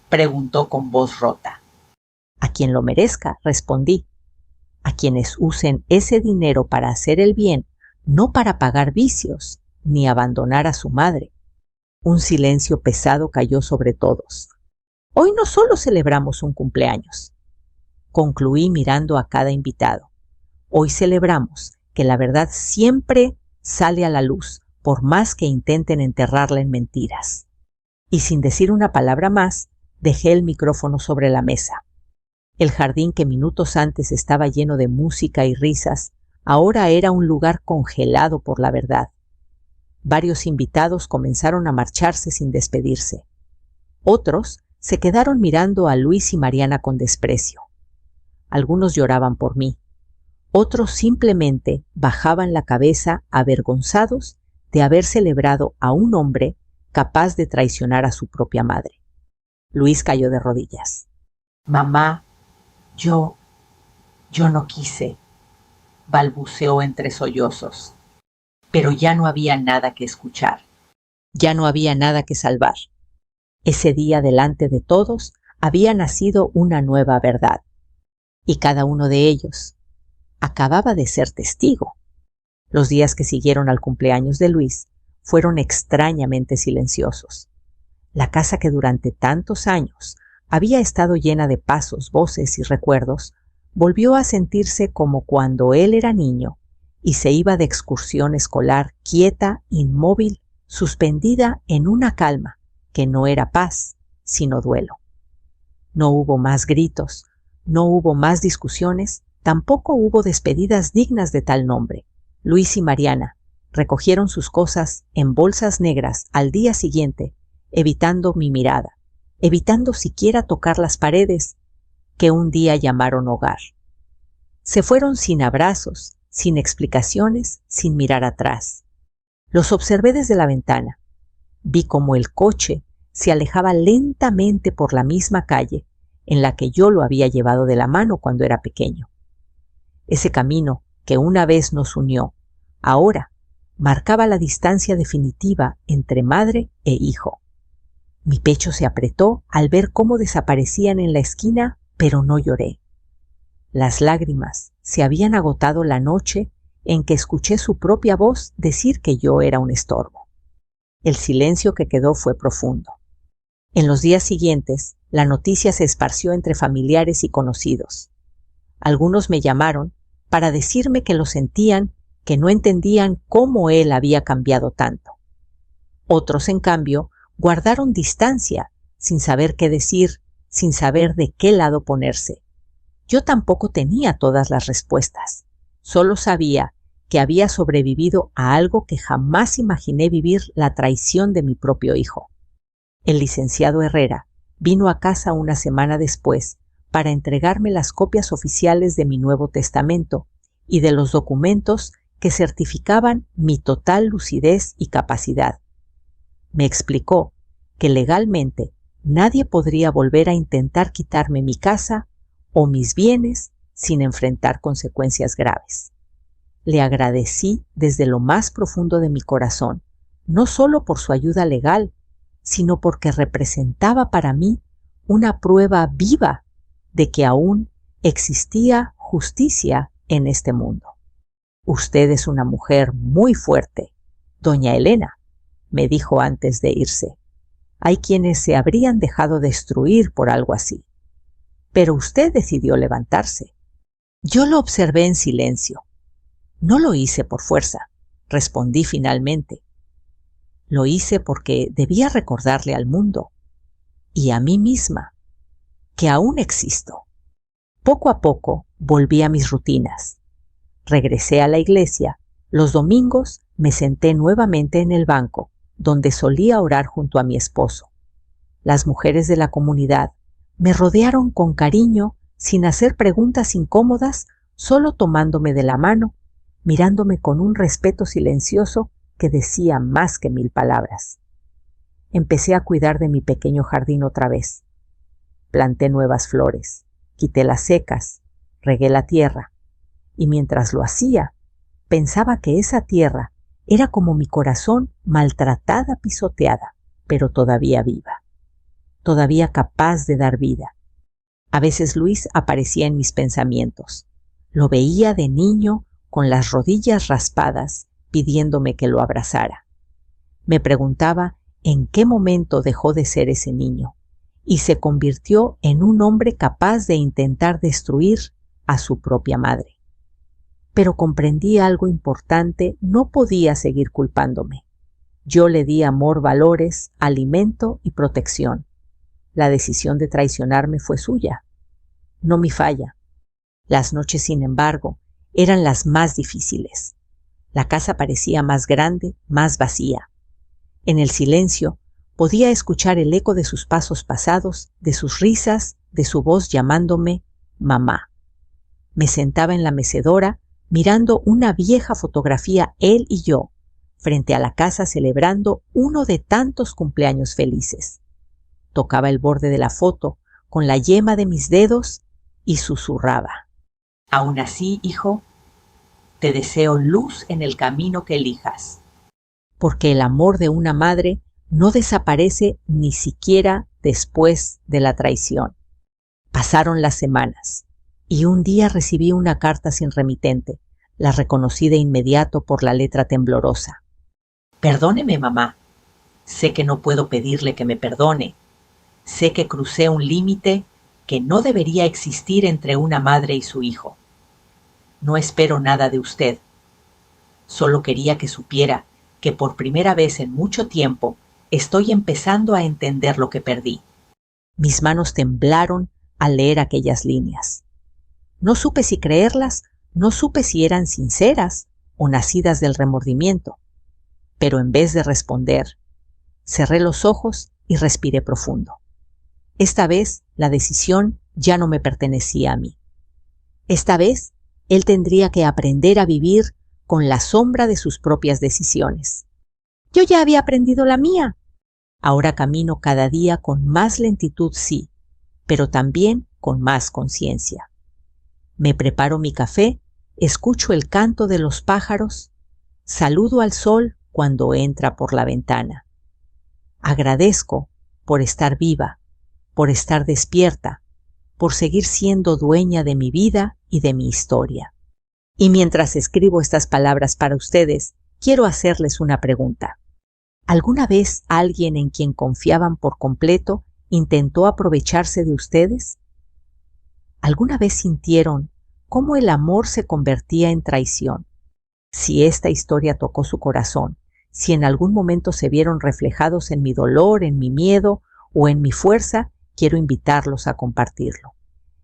preguntó con voz rota. A quien lo merezca, respondí. A quienes usen ese dinero para hacer el bien, no para pagar vicios, ni abandonar a su madre. Un silencio pesado cayó sobre todos. Hoy no solo celebramos un cumpleaños, concluí mirando a cada invitado. Hoy celebramos que la verdad siempre sale a la luz, por más que intenten enterrarla en mentiras. Y sin decir una palabra más, dejé el micrófono sobre la mesa. El jardín, que minutos antes estaba lleno de música y risas, ahora era un lugar congelado por la verdad. Varios invitados comenzaron a marcharse sin despedirse. Otros se quedaron mirando a Luis y Mariana con desprecio. Algunos lloraban por mí. Otros simplemente bajaban la cabeza avergonzados de haber celebrado a un hombre capaz de traicionar a su propia madre. Luis cayó de rodillas. Mamá, yo no quise, balbuceó entre sollozos. Pero ya no había nada que escuchar. Ya no había nada que salvar. Ese día, delante de todos, había nacido una nueva verdad. Y cada uno de ellos acababa de ser testigo. Los días que siguieron al cumpleaños de Luis fueron extrañamente silenciosos. La casa, que durante tantos años había estado llena de pasos, voces y recuerdos, volvió a sentirse como cuando él era niño y se iba de excursión escolar, quieta, inmóvil, suspendida en una calma que no era paz, sino duelo. No hubo más gritos, no hubo más discusiones, tampoco hubo despedidas dignas de tal nombre. Luis y Mariana recogieron sus cosas en bolsas negras al día siguiente, evitando mi mirada, evitando siquiera tocar las paredes que un día llamaron hogar. Se fueron sin abrazos, sin explicaciones, sin mirar atrás. Los observé desde la ventana. Vi cómo el coche se alejaba lentamente por la misma calle en la que yo lo había llevado de la mano cuando era pequeño. Ese camino que una vez nos unió, ahora marcaba la distancia definitiva entre madre e hijo. Mi pecho se apretó al ver cómo desaparecían en la esquina, pero no lloré. Las lágrimas se habían agotado la noche en que escuché su propia voz decir que yo era un estorbo. El silencio que quedó fue profundo. En los días siguientes, la noticia se esparció entre familiares y conocidos. Algunos me llamaron para decirme que lo sentían, que no entendían cómo él había cambiado tanto. Otros, en cambio, guardaron distancia, sin saber qué decir, sin saber de qué lado ponerse. Yo tampoco tenía todas las respuestas. Solo sabía que había sobrevivido a algo que jamás imaginé vivir: la traición de mi propio hijo. El licenciado Herrera vino a casa una semana después para entregarme las copias oficiales de mi Nuevo Testamento y de los documentos que certificaban mi total lucidez y capacidad. Me explicó que legalmente nadie podría volver a intentar quitarme mi casa o mis bienes sin enfrentar consecuencias graves. Le agradecí desde lo más profundo de mi corazón, no solo por su ayuda legal, sino porque representaba para mí una prueba viva de que aún existía justicia en este mundo. Usted es una mujer muy fuerte, doña Elena, me dijo antes de irse. Hay quienes se habrían dejado destruir por algo así. Pero usted decidió levantarse. Yo lo observé en silencio. No lo hice por fuerza, respondí finalmente. Lo hice porque debía recordarle al mundo y a mí misma que aún existo. Poco a poco volví a mis rutinas. Regresé a la iglesia. Los domingos me senté nuevamente en el banco, donde solía orar junto a mi esposo. Las mujeres de la comunidad me rodearon con cariño, sin hacer preguntas incómodas, solo tomándome de la mano, mirándome con un respeto silencioso que decía más que 1000 palabras. Empecé a cuidar de mi pequeño jardín otra vez. Planté nuevas flores, quité las secas, regué la tierra, y mientras lo hacía, pensaba que esa tierra era como mi corazón, maltratada, pisoteada, pero todavía viva, todavía capaz de dar vida. A veces Luis aparecía en mis pensamientos. Lo veía de niño con las rodillas raspadas, pidiéndome que lo abrazara. Me preguntaba en qué momento dejó de ser ese niño y se convirtió en un hombre capaz de intentar destruir a su propia madre. Pero comprendí algo importante: no podía seguir culpándome. Yo le di amor, valores, alimento y protección. La decisión de traicionarme fue suya, no mi falla. Las noches, sin embargo, eran las más difíciles. La casa parecía más grande, más vacía. En el silencio podía escuchar el eco de sus pasos pasados, de sus risas, de su voz llamándome mamá. Me sentaba en la mecedora mirando una vieja fotografía, él y yo, frente a la casa celebrando uno de tantos cumpleaños felices. Tocaba el borde de la foto con la yema de mis dedos y susurraba: Aún así, hijo, te deseo luz en el camino que elijas. Porque el amor de una madre no desaparece ni siquiera después de la traición. Pasaron las semanas y un día recibí una carta sin remitente. La reconocí de inmediato por la letra temblorosa. Perdóneme, mamá. Sé que no puedo pedirle que me perdone. Sé que crucé un límite que no debería existir entre una madre y su hijo. No espero nada de usted. Solo quería que supiera que por primera vez en mucho tiempo estoy empezando a entender lo que perdí. Mis manos temblaron al leer aquellas líneas. No supe si creerlas, no supe si eran sinceras o nacidas del remordimiento. Pero en vez de responder, cerré los ojos y respiré profundo. Esta vez la decisión ya no me pertenecía a mí. Esta vez él tendría que aprender a vivir con la sombra de sus propias decisiones. Yo ya había aprendido la mía. Ahora camino cada día con más lentitud, sí, pero también con más conciencia. Me preparo mi café, escucho el canto de los pájaros, saludo al sol cuando entra por la ventana. Agradezco por estar viva, por estar despierta, por seguir siendo dueña de mi vida y de mi historia. Y mientras escribo estas palabras para ustedes, quiero hacerles una pregunta. ¿Alguna vez alguien en quien confiaban por completo intentó aprovecharse de ustedes? ¿Alguna vez sintieron cómo el amor se convertía en traición? Si esta historia tocó su corazón, si en algún momento se vieron reflejados en mi dolor, en mi miedo o en mi fuerza, quiero invitarlos a compartirlo.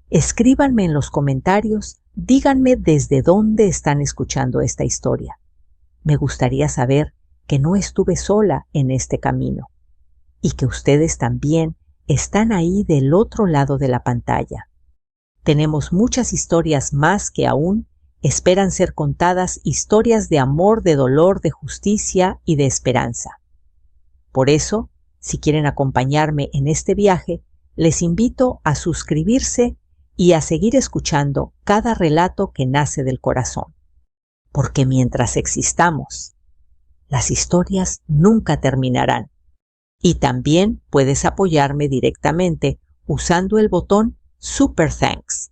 Escríbanme en los comentarios, díganme desde dónde están escuchando esta historia. Me gustaría saber que no estuve sola en este camino y que ustedes también están ahí del otro lado de la pantalla. Tenemos muchas historias más que aún esperan ser contadas, historias de amor, de dolor, de justicia y de esperanza. Por eso, si quieren acompañarme en este viaje, les invito a suscribirse y a seguir escuchando cada relato que nace del corazón. Porque mientras existamos, las historias nunca terminarán. Y también puedes apoyarme directamente usando el botón Super Thanks.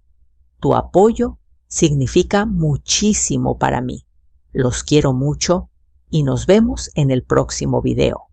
Tu apoyo significa muchísimo para mí. Los quiero mucho y nos vemos en el próximo video.